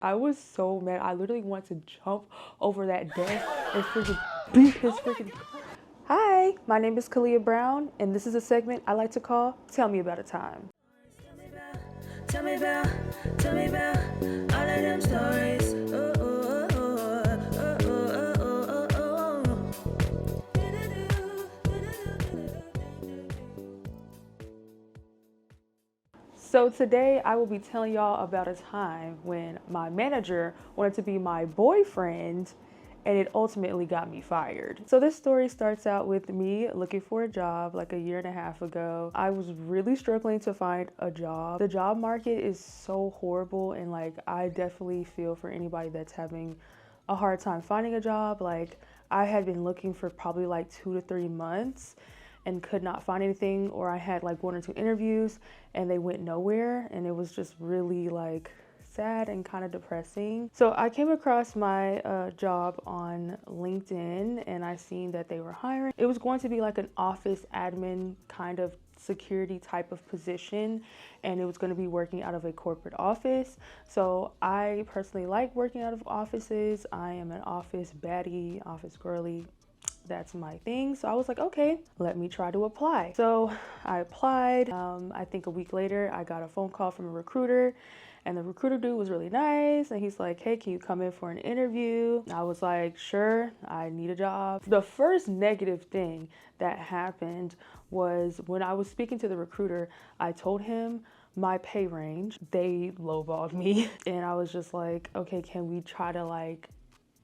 I was so mad. I literally wanted to jump over that desk and freaking beat his freaking. Hi, my name is KeLeah Brown, and this is a segment I like to call Tell Me About a Time. Tell me about, tell me about all of them stories. Oh, oh, oh, oh, oh, oh, oh, So today I will be telling y'all about a time when my manager wanted to be my boyfriend and it ultimately got me fired. So this story starts out with me looking for a job like a year and a half ago. I was really struggling to find a job. The job market is so horrible, and like I definitely feel for anybody that's having a hard time finding a job. Like I had been looking for probably like 2 to 3 months and could not find anything, or I had like 1 or 2 interviews and they went nowhere, and it was just really like sad and kind of depressing. So I came across my job on LinkedIn and I seen that they were hiring. It was going to be like an office admin kind of security type of position, and it was going to be working out of a corporate office. So I personally like working out of offices. I am an office baddie, office girly. That's my thing. So I was like, okay, let me try to apply. So I applied. I think a week later, I got a phone call from a recruiter, and the recruiter dude was really nice. And he's like, hey, can you come in for an interview? I was like, sure, I need a job. The first negative thing that happened was when I was speaking to the recruiter, I told him my pay range. They lowballed me. And I was just like, okay, can we try to like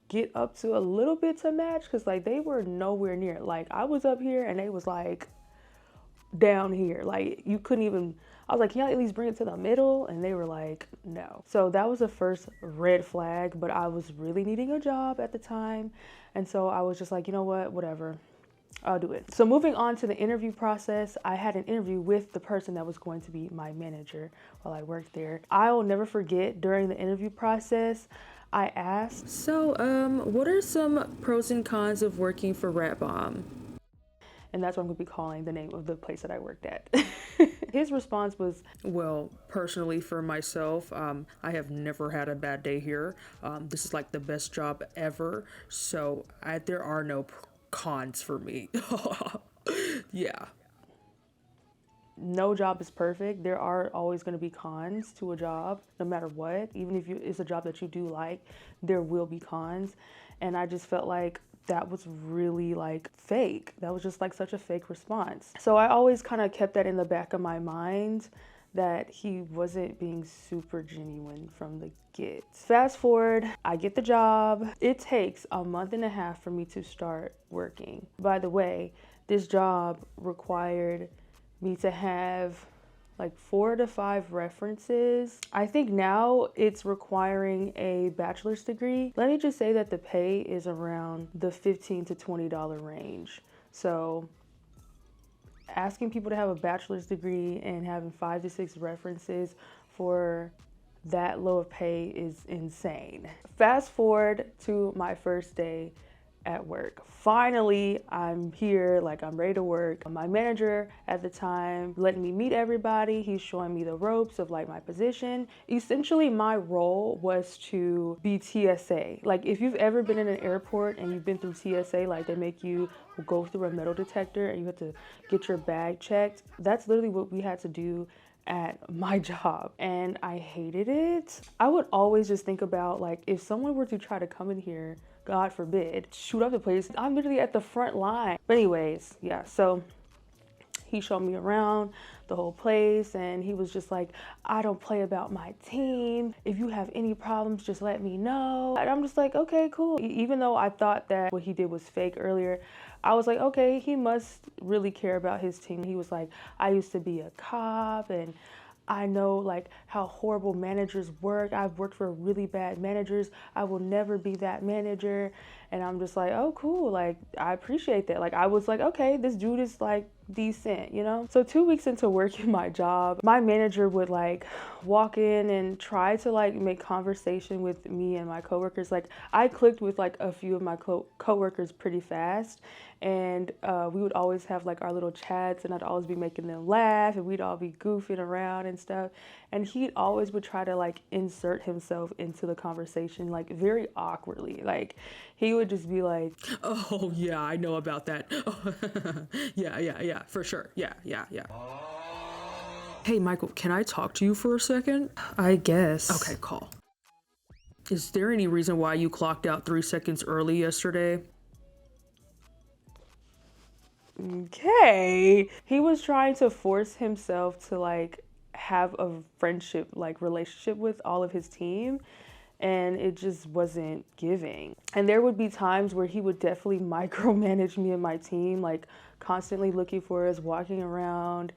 get up to a little bit to match? Because like they were nowhere near. Like I was up here and they was like down here. Like you couldn't even. I was like, can y'all at least bring it to the middle? And they were like, no. So that was the first red flag. But I was really needing a job at the time, and so I was just like, you know what, whatever, I'll do it. So moving on to the interview process, I had an interview with the person that was going to be my manager while I worked there. I'll never forget, during the interview process, I asked, so what are some pros and cons of working for Rat Bomb? And that's what I'm gonna be calling the name of the place that I worked at. His response was, Well, personally, for myself, I have never had a bad day here. This is like the best job ever, so there are no cons for me. Yeah. no job is perfect. There are always going to be cons to a job, no matter what. Even if it's a job that you do like, there will be cons. And I just felt like that was really like fake. That was just like such a fake response. So I always kind of kept that in the back of my mind, that he wasn't being super genuine from the get. Fast forward, I get the job. It takes a month and a half for me to start working. By the way, this job required me to have like 4 to 5 references. I think now it's requiring a bachelor's degree. Let me just say that the pay is around the $15 to $20 range. So asking people to have a bachelor's degree and having 5 to 6 references for that low of pay is insane. Fast forward to my first day at work. Finally, I'm here, like I'm ready to work. My manager at the time letting me meet everybody. He's showing me the ropes of like my position. Essentially, my role was to be TSA. Like if you've ever been in an airport and you've been through TSA, like they make you go through a metal detector and you have to get your bag checked. That's literally what we had to do at my job, and I hated it. I would always just think about like if someone were to try to come in here, God forbid, shoot up the place, I'm literally at the front line. But anyways, yeah, so he showed me around the whole place, and he was just like, I don't play about my team. If you have any problems, just let me know. And I'm just like, okay, cool. Even though I thought that what he did was fake earlier, I was like, okay, he must really care about his team. He was like, I used to be a cop, and I know like how horrible managers work. I've worked for really bad managers. I will never be that manager. And I'm just like, oh, cool. Like, I appreciate that. Like, I was like, okay, this dude is like decent, you know? So 2 weeks into working my job, my manager would like walk in and try to like make conversation with me and my coworkers. Like I clicked with like a few of my coworkers pretty fast, and we would always have like our little chats, and I'd always be making them laugh, and we'd all be goofing around and stuff. And he always would try to like insert himself into the conversation like very awkwardly. Like he would just be like, Oh, yeah, I know about that. Yeah, for sure. Yeah. Hey, Michael, can I talk to you for a second? I guess. Okay, call. Is there any reason why you clocked out 3 seconds early yesterday? Okay. He was trying to force himself to like have a friendship like relationship with all of his team, and it just wasn't giving. And there would be times where he would definitely micromanage me and my team, like constantly looking for us, walking around.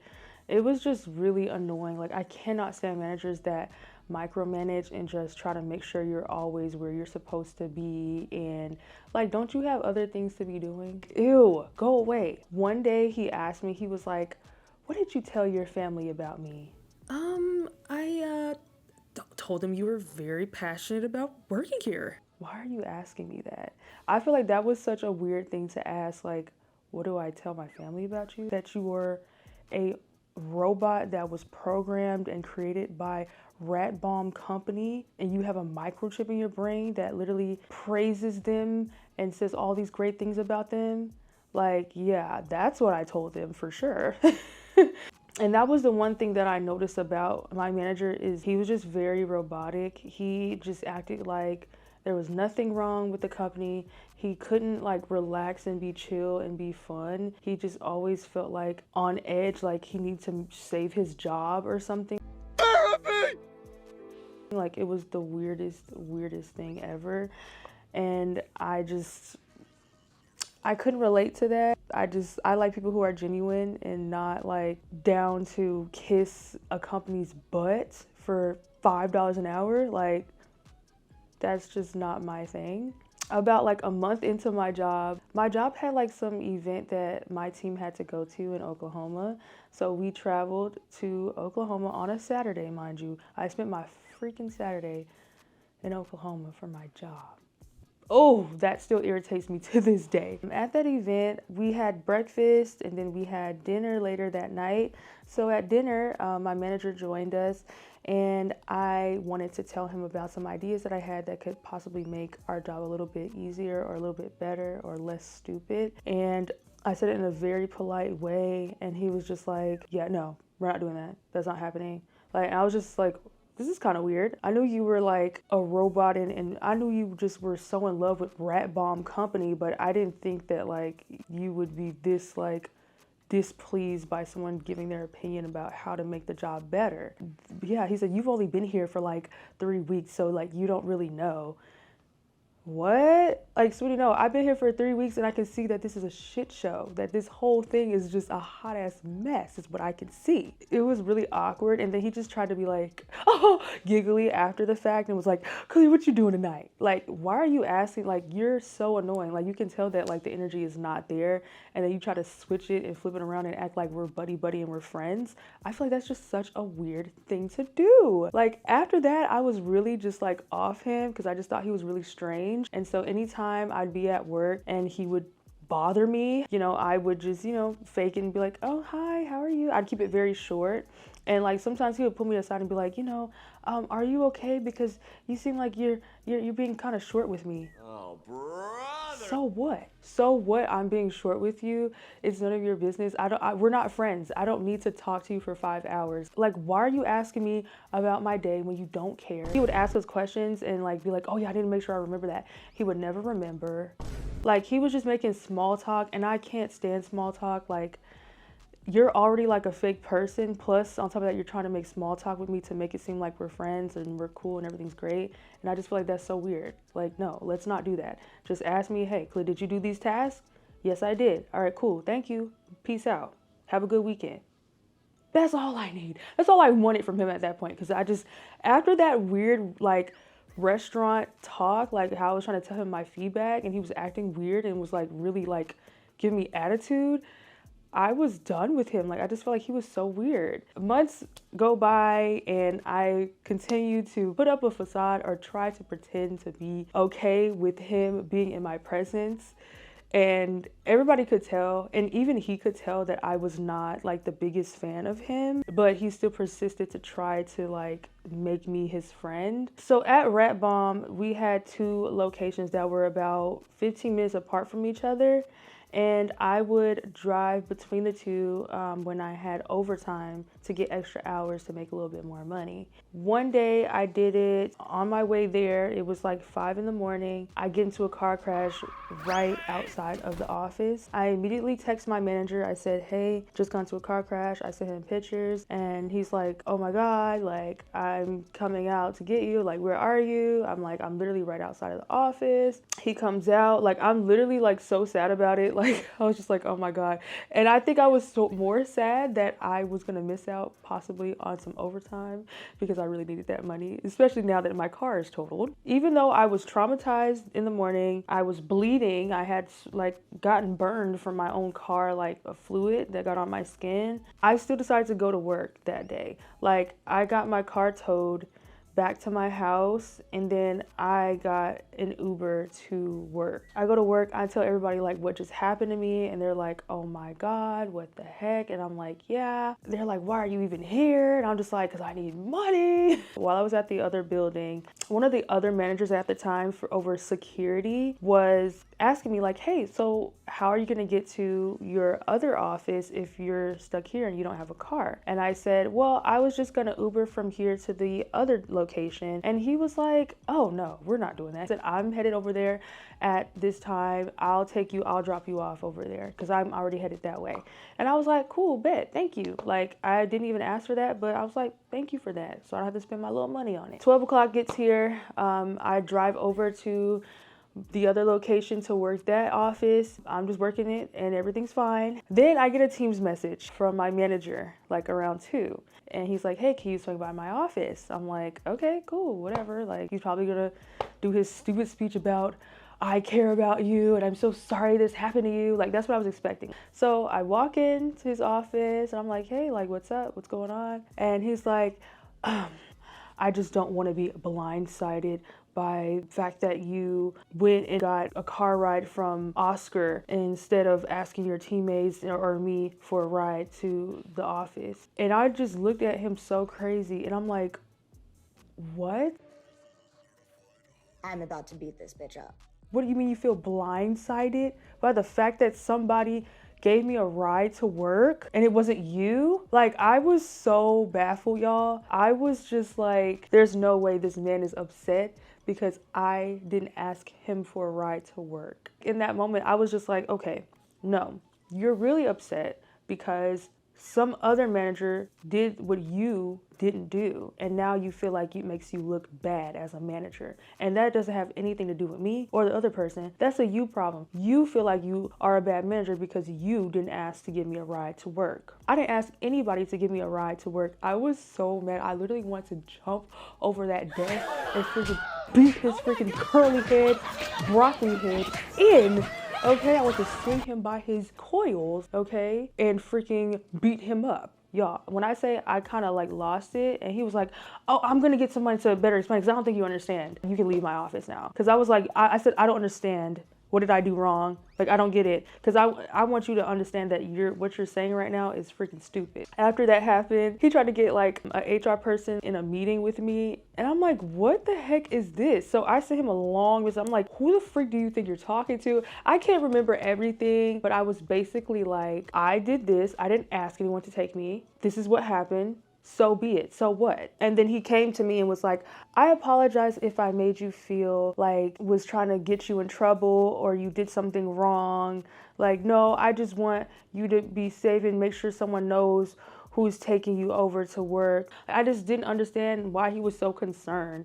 It was just really annoying. Like I cannot stand managers that micromanage and just try to make sure you're always where you're supposed to be, and like, don't you have other things to be doing? Ew, go away. One day he asked me, he was like, what did you tell your family about me? I told him you were very passionate about working here. Why are you asking me that? I feel like that was such a weird thing to ask. Like, what do I tell my family about you? That you were a robot that was programmed and created by Rat Bomb Company, and you have a microchip in your brain that literally praises them and says all these great things about them. Like, yeah, that's what I told them for sure. And that was the one thing that I noticed about my manager, is he was just very robotic. He just acted like there was nothing wrong with the company. He couldn't like relax and be chill and be fun. He just always felt like on edge, like he needed to save his job or something. Like it was the weirdest thing ever. And I couldn't relate to that. I like people who are genuine and not like down to kiss a company's butt for $5 an hour. Like that's just not my thing. About like a month into my job had like some event that my team had to go to in Oklahoma. So we traveled to Oklahoma on a Saturday, mind you. I spent my freaking Saturday in Oklahoma for my job. Oh, that still irritates me to this day. At that event, we had breakfast and then we had dinner later that night. So at dinner, my manager joined us, and I wanted to tell him about some ideas that I had that could possibly make our job a little bit easier or a little bit better or less stupid. And I said it in a very polite way, and he was just like, yeah, no, we're not doing that. That's not happening. Like, I was just like, this is kind of weird. I knew you were like a robot, and I knew you just were so in love with Rat Bomb Company, but I didn't think that like you would be this like displeased by someone giving their opinion about how to make the job better. Yeah, he said, you've only been here for like 3 weeks, so like you don't really know. What? Like, sweetie, no, I've been here for 3 weeks and I can see that this is a shit show, that this whole thing is just a hot ass mess is what I can see. It was really awkward, and then he just tried to be like, oh, giggly after the fact, and was like, KeLeah, what you doing tonight? Like, why are you asking? Like, you're so annoying. Like, you can tell that like the energy is not there, and then you try to switch it and flip it around and act like we're buddy and we're friends. I feel like that's just such a weird thing to do. Like, after that, I was really just like off him because I just thought he was really strange. And so anytime I'd be at work and he would bother me, you know, I would just, you know, fake it and be like, oh, hi, how are you? I'd keep it very short. And like sometimes he would pull me aside and be like, you know, are you okay? Because you seem like you're being kind of short with me. Oh, brother. So what? So what? I'm being short with you. It's none of your business. We're not friends. I don't need to talk to you for 5 hours. Like, why are you asking me about my day when you don't care? He would ask us questions and like be like, oh yeah, I didn't make sure I remember that. He would never remember. Like, he was just making small talk, and I can't stand small talk. Like, you're already like a fake person, plus on top of that you're trying to make small talk with me to make it seem like we're friends and we're cool and everything's great. And I just feel like that's so weird. Like, no, let's not do that. Just ask me, hey, KeLeah, did you do these tasks? Yes, I did. All right, cool, thank you, peace out, have a good weekend. That's all I need. That's all I wanted from him at that point, because I just, after that weird like restaurant talk, like how I was trying to tell him my feedback and he was acting weird and was like really like giving me attitude, I was done with him. Like, I just felt like he was so weird. Months go by and I continue to put up a facade or try to pretend to be okay with him being in my presence. And everybody could tell, and even he could tell, that I was not like the biggest fan of him, but he still persisted to try to like make me his friend. So at Rat Bomb, we had 2 locations that were about 15 minutes apart from each other. And I would drive between the 2 when I had overtime to get extra hours to make a little bit more money. One day I did it on my way there. It was like 5 in the morning. I get into a car crash right outside of the office. I immediately text my manager. I said, hey, just got into a car crash. I sent him pictures and he's like, oh my God, like I'm coming out to get you. Like, where are you? I'm like, I'm literally right outside of the office. He comes out, like I'm literally like so sad about it. Like I was just like, oh my God. And I think I was more sad that I was gonna miss out possibly on some overtime because I really needed that money, especially now that my car is totaled. Even though I was traumatized in the morning, I was bleeding. I had like gotten burned from my own car, like a fluid that got on my skin. I still decided to go to work that day. Like I got my car towed back to my house and then I got an Uber to work. I go to work, I tell everybody like what just happened to me and they're like, oh my God, what the heck? And I'm like, yeah. They're like, why are you even here? And I'm just like, because I need money. While I was at the other building, one of the other managers at the time for over security was asking me like, hey, so how are you gonna get to your other office if you're stuck here and you don't have a car? And I said, well, I was just gonna Uber from here to the other location. And he was like, oh no, we're not doing that. I said, I'm headed over there at this time. I'll drop you off over there because I'm already headed that way. And I was like, cool, bet, thank you. Like I didn't even ask for that, but I was like, thank you for that. So I don't have to spend my little money on it. 12 o'clock gets here. I drive over to the other location to work that office. I'm just working it and everything's fine. Then I get a Teams message from my manager like around 2. And he's like, hey, can you swing by my office? I'm like, okay, cool, whatever. Like he's probably gonna do his stupid speech about I care about you and I'm so sorry this happened to you. Like that's what I was expecting. So I walk into his office and I'm like, hey, like what's up? What's going on? And he's like, I just don't want to be blindsided by the fact that you went and got a car ride from Oscar instead of asking your teammates or me for a ride to the office. And I just looked at him so crazy and I'm like, what? I'm about to beat this bitch up. What do you mean you feel blindsided by the fact that somebody gave me a ride to work and it wasn't you? Like I was so baffled, y'all. I was just like, there's no way this man is upset because I didn't ask him for a ride to work. In that moment, I was just like, okay, no, you're really upset because some other manager did what you didn't do. And now you feel like it makes you look bad as a manager. And that doesn't have anything to do with me or the other person. That's a you problem. You feel like you are a bad manager because you didn't ask to give me a ride to work. I didn't ask anybody to give me a ride to work. I was so mad. I literally wanted to jump over that desk and freaking beat his freaking curly head, broccoli head in. Okay, I want to swing him by his coils, okay, and freaking beat him up. Y'all, when I say I kind of like lost it, and he was like, oh, I'm going to get somebody to better explain because I don't think you understand. You can leave my office now. Because I was like, I said, I don't understand. What did I do wrong? Like, I don't get it. Because I want you to understand that what you're saying right now is freaking stupid. After that happened, he tried to get like a HR person in a meeting with me. And I'm like, what the heck is this? So I sent him a long message. I'm like, who the freak do you think you're talking to? I can't remember everything, but I was basically like, I did this. I didn't ask anyone to take me. This is what happened. So be it. So what? And then he came to me and was like, I apologize if I made you feel like was trying to get you in trouble or you did something wrong. Like, no, I just want you to be safe and make sure someone knows who's taking you over to work. I just didn't understand why he was so concerned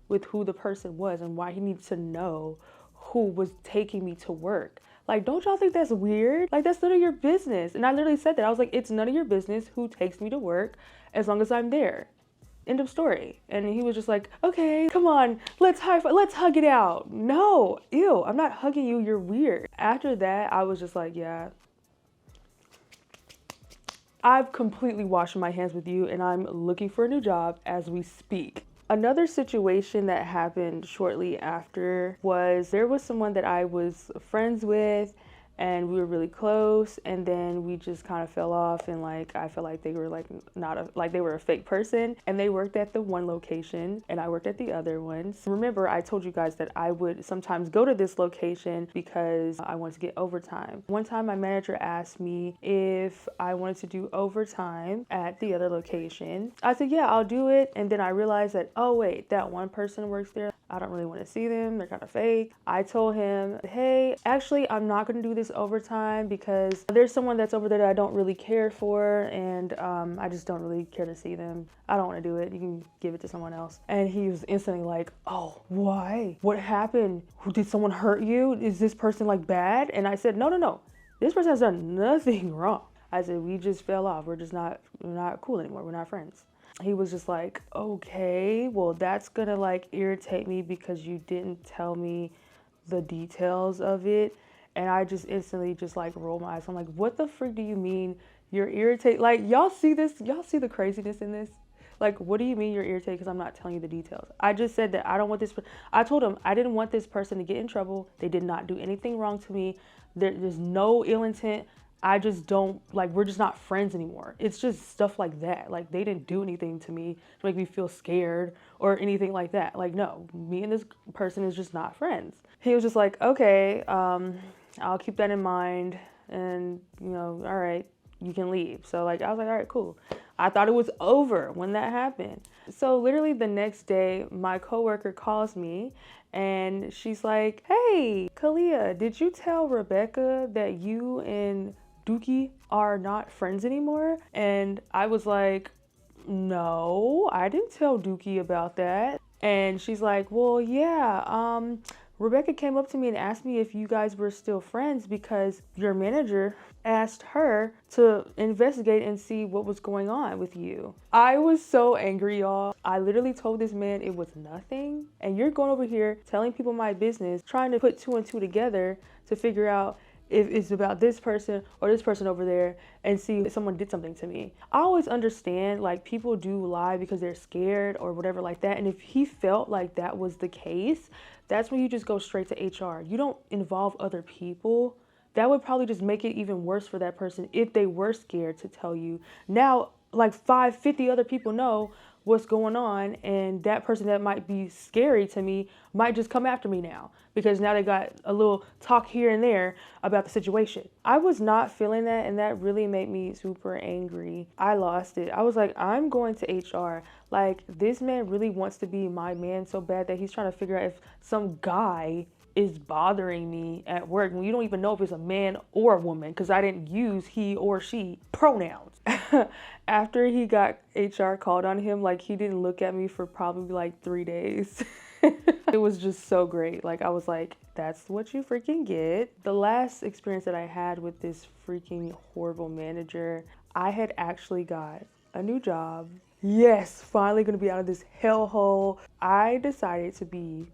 with who the person was and why he needed to know who was taking me to work. Like, don't y'all think that's weird? Like, that's none of your business. And I literally said that. I was like, it's none of your business who takes me to work as long as I'm there. End of story. And he was just like, okay, come on, let's hug it out. No, ew, I'm not hugging you, you're weird. After that, I was just like, yeah, I've completely washed my hands with you and I'm looking for a new job as we speak. Another situation that happened shortly after was there was someone that I was friends with and we were really close, and then we just kind of fell off, and like I felt like they were like not a, like they were a fake person, and they worked at the one location and I worked at the other ones. Remember, I told you guys that I would sometimes go to this location because I wanted to get overtime. One time my manager asked me if I wanted to do overtime at the other location. I said, yeah, I'll do it. And then I realized that, oh wait, that one person works there. I don't really want to see them. They're kind of fake. I told him, hey, actually, I'm not going to do this overtime because there's someone that's over there that I don't really care for, and I just don't really care to see them. I don't want to do it. You can give it to someone else. And he was instantly like, oh, why? What happened? Did someone hurt you? Is this person like bad? And I said, no. This person has done nothing wrong. I said, we just fell off. We're not cool anymore. We're not friends. He was just like, okay, well, that's gonna like irritate me because you didn't tell me the details of it. And I just instantly just like rolled my eyes. I'm like, what the freak do you mean you're irritated? Like, y'all see this? Y'all see the craziness in this? Like, what do you mean you're irritated because I'm not telling you the details? I just said that I don't want this. I told him I didn't want this person to get in trouble. They did not do anything wrong to me. There's no ill intent. I just don't, like, we're just not friends anymore. It's just stuff like that. Like, they didn't do anything to me to make me feel scared or anything like that. Like, no, me and this person is just not friends. He was just like, okay, I'll keep that in mind. And, you know, all right, you can leave. So, like, I was like, all right, cool. I thought it was over when that happened. So literally the next day, my coworker calls me and she's like, hey, KeLeah, did you tell Rebecca that you and Dookie are not friends anymore? And I was like, no, I didn't tell Dookie about that. And she's like, well, yeah, Rebecca came up to me and asked me if you guys were still friends because your manager asked her to investigate and see what was going on with you. I was so angry, y'all. I literally told this man it was nothing. And you're going over here telling people my business, trying to put two and two together to figure out if it's about this person or this person over there and see if someone did something to me. I always understand, like, people do lie because they're scared or whatever like that. And if he felt like that was the case, that's when you just go straight to HR. You don't involve other people. That would probably just make it even worse for that person if they were scared to tell you. Now, like 50 other people know what's going on, and that person that might be scary to me might just come after me now because now they got a little talk here and there about the situation. I was not feeling that, and that really made me super angry. I lost it. I was like, I'm going to HR. Like, this man really wants to be my man so bad that he's trying to figure out if some guy is bothering me at work when you don't even know if it's a man or a woman because I didn't use he or she pronouns. After he got HR called on him, like, he didn't look at me for probably like 3 days. It was just so great. Like, I was like, that's what you freaking get. The last experience that I had with this freaking horrible manager, I had actually got a new job. Yes, finally gonna be out of this hellhole. I decided to be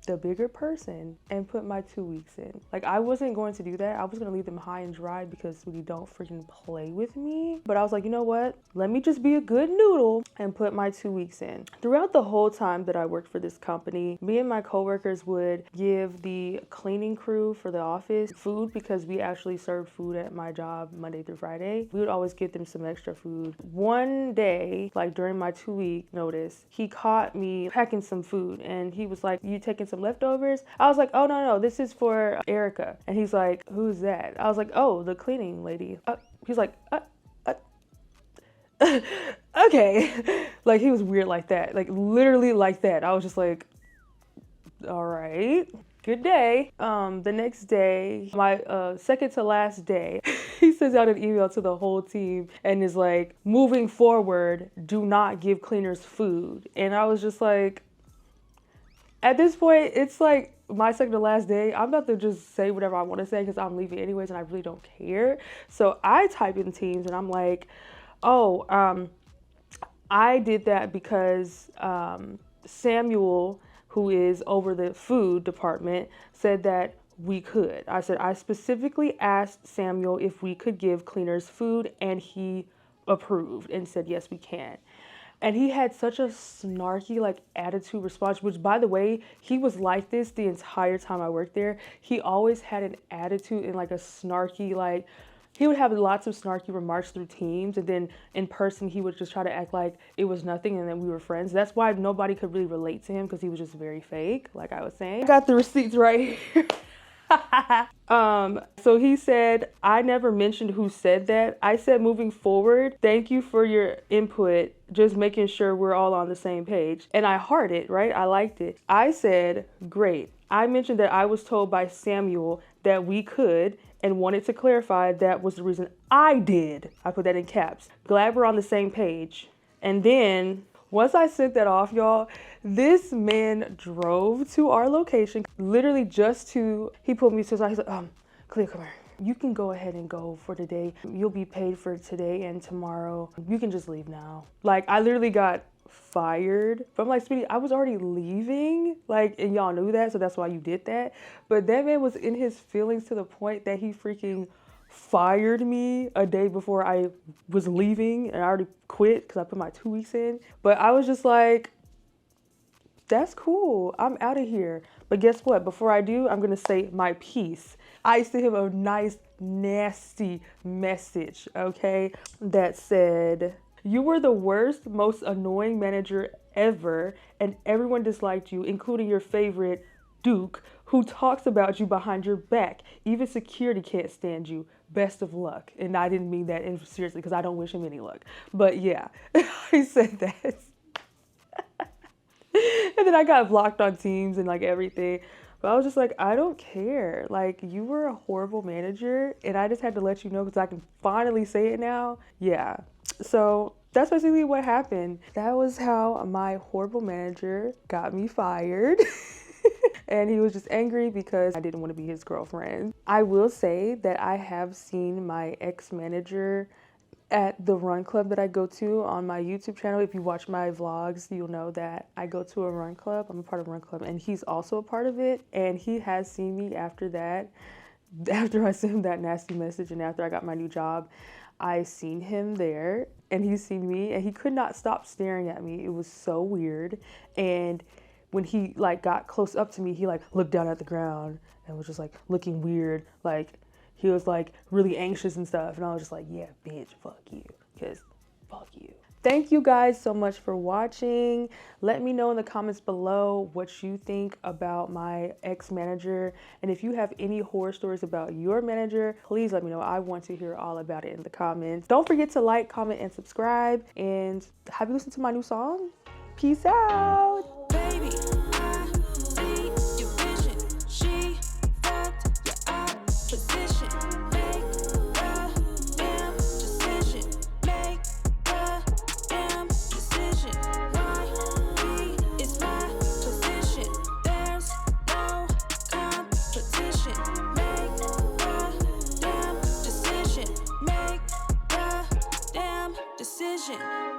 the bigger person and put my 2 weeks in. Like, I wasn't going to do that. I was going to leave them high and dry because we don't freaking play with me. But I was like, you know what? Let me just be a good noodle and put my 2 weeks in. Throughout the whole time that I worked for this company, me and my coworkers would give the cleaning crew for the office food because we actually served food at my job Monday through Friday. We would always give them some extra food. One day, like during my 2 week notice, he caught me packing some food and he was like, you taking some leftovers? I was like, oh no, this is for Erica. And he's like, who's that? I was like, oh, the cleaning lady. He's like, okay. Like, he was weird like that, like literally like that. I was just like, all right, good day. The next day, my second to last day, he sends out an email to the whole team and is like, moving forward, do not give cleaners food. And I was just like, at this point, it's like my second to last day. I'm about to just say whatever I want to say because I'm leaving anyways and I really don't care. So I type in Teams and I'm like, oh, I did that because Samuel, who is over the food department, said that we could. I said, I specifically asked Samuel if we could give cleaners food and he approved and said, yes, we can. And he had such a snarky, like, attitude response, which, by the way, he was like this the entire time I worked there. He always had an attitude and, like, a snarky, like, he would have lots of snarky remarks through Teams, and then in person, he would just try to act like it was nothing and then we were friends. That's why nobody could really relate to him, because he was just very fake, like I was saying. I got the receipts right here. So he said, I never mentioned who said that. I said, moving forward, thank you for your input, just making sure we're all on the same page. And I heart it, right? I liked it. I said, great. I mentioned that I was told by Samuel that we could, and wanted to clarify that was the reason I did. I put that in caps. Glad we're on the same page. And then once I sent that off, y'all, this man drove to our location, literally he pulled me to the side. He's like, KeLeah, come here. You can go ahead and go for today. You'll be paid for today and tomorrow. You can just leave now. Like, I literally got fired. But I'm like, sweetie, I was already leaving. Like, and y'all knew that, so that's why you did that. But that man was in his feelings to the point that he freaking fired me a day before I was leaving, and I already quit because I put my 2 weeks in. But I was just like, that's cool. I'm out of here. But guess what? Before I do, I'm going to say my piece. I sent him a nice, nasty message, okay, that said, you were the worst, most annoying manager ever, and everyone disliked you, including your favorite, Duke, who talks about you behind your back. Even security can't stand you. Best of luck. And I didn't mean that seriously, because I don't wish him any luck. But yeah, I said that. And then I got blocked on Teams and like everything. But I was just like, I don't care. Like, you were a horrible manager, and I just had to let you know because I can finally say it now. Yeah. So that's basically what happened. That was how my horrible manager got me fired. And he was just angry because I didn't want to be his girlfriend. I will say that I have seen my ex-manager at the run club that I go to on my YouTube channel. If you watch my vlogs, you'll know that I go to a run club. I'm a part of a run club, and he's also a part of it. And he has seen me after that. After I sent him that nasty message and after I got my new job, I seen him there, and he's seen me, and he could not stop staring at me. It was so weird. And when he like got close up to me, he like looked down at the ground and was just like looking weird. Like, he was like really anxious and stuff. And I was just like, yeah, bitch, fuck you. Because fuck you. Thank you guys so much for watching. Let me know in the comments below what you think about my ex-manager. And if you have any horror stories about your manager, please let me know. I want to hear all about it in the comments. Don't forget to like, comment, and subscribe. And have you listened to my new song? Peace out. Baby, I see your vision. She fucked your opposition. Make the damn decision. Make the damn decision. Why he is my position. There's no competition. Make the damn decision. Make the damn decision.